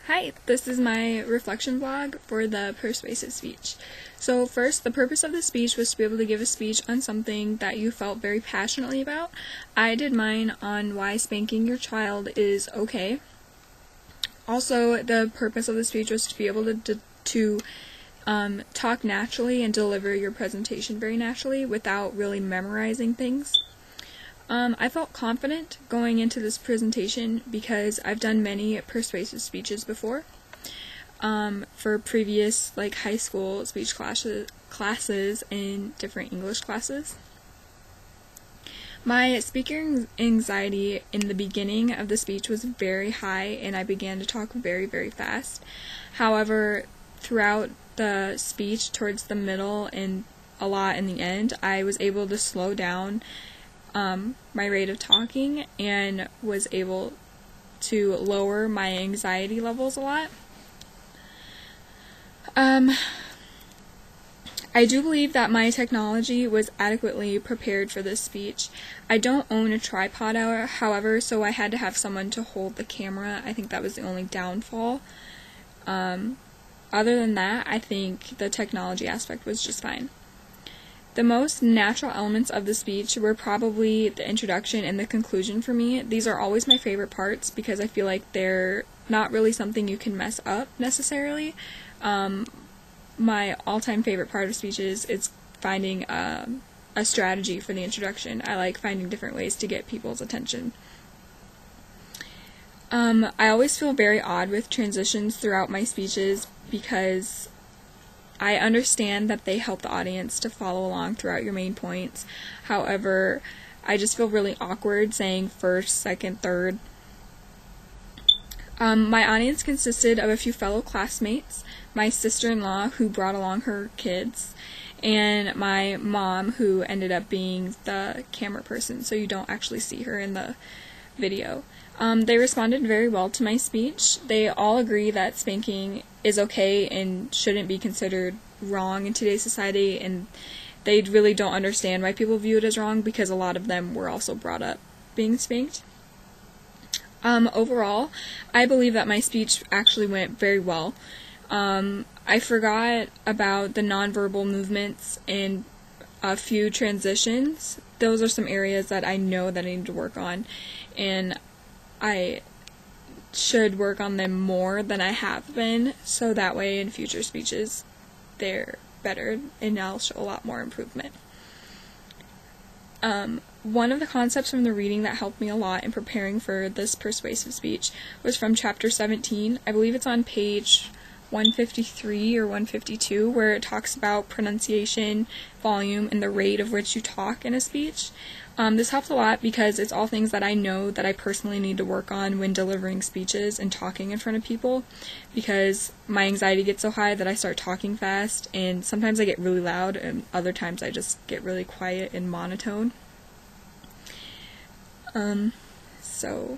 Hi, this is my reflection vlog for the persuasive speech. So first, the purpose of the speech was to be able to give a speech on something that you felt very passionately about. I did mine on why spanking your child is okay. Also, the purpose of the speech was to be able to talk naturally and deliver your presentation very naturally without really memorizing things. I felt confident going into this presentation because I've done many persuasive speeches before for previous high school speech classes and different English classes. My speaking anxiety in the beginning of the speech was very high and I began to talk very, very fast. However, throughout the speech, towards the middle and a lot in the end, I was able to slow down my rate of talking and was able to lower my anxiety levels a lot. I do believe that my technology was adequately prepared for this speech. I don't own a tripod, however, so I had to have someone to hold the camera. I think that was the only downfall. Other than that, I think the technology aspect was just fine. The most natural elements of the speech were probably the introduction and the conclusion for me. These are always my favorite parts because I feel like they're not really something you can mess up necessarily. My all-time favorite part of speeches is finding a strategy for the introduction. I like finding different ways to get people's attention. I always feel very odd with transitions throughout my speeches because I understand that they help the audience to follow along throughout your main points. However, I just feel really awkward saying first, second, third. My audience consisted of a few fellow classmates, my sister-in-law who brought along her kids, and my mom who ended up being the camera person, so you don't actually see her in the video. They responded very well to my speech. They all agree that spanking is okay and shouldn't be considered wrong in today's society, and they really don't understand why people view it as wrong because a lot of them were also brought up being spanked. Overall, I believe that my speech actually went very well. I forgot about the nonverbal movements and a few transitions. Those are some areas that I know that I need to work on, and I should work on them more than I have been, so that way in future speeches they're better and I'll show a lot more improvement. One of the concepts from the reading that helped me a lot in preparing for this persuasive speech was from chapter 17. I believe it's on page 153 or 152, where it talks about pronunciation, volume, and the rate of which you talk in a speech. This helps a lot because it's all things that I know that I personally need to work on when delivering speeches and talking in front of people, because my anxiety gets so high that I start talking fast, and sometimes I get really loud and other times I just get really quiet and monotone. So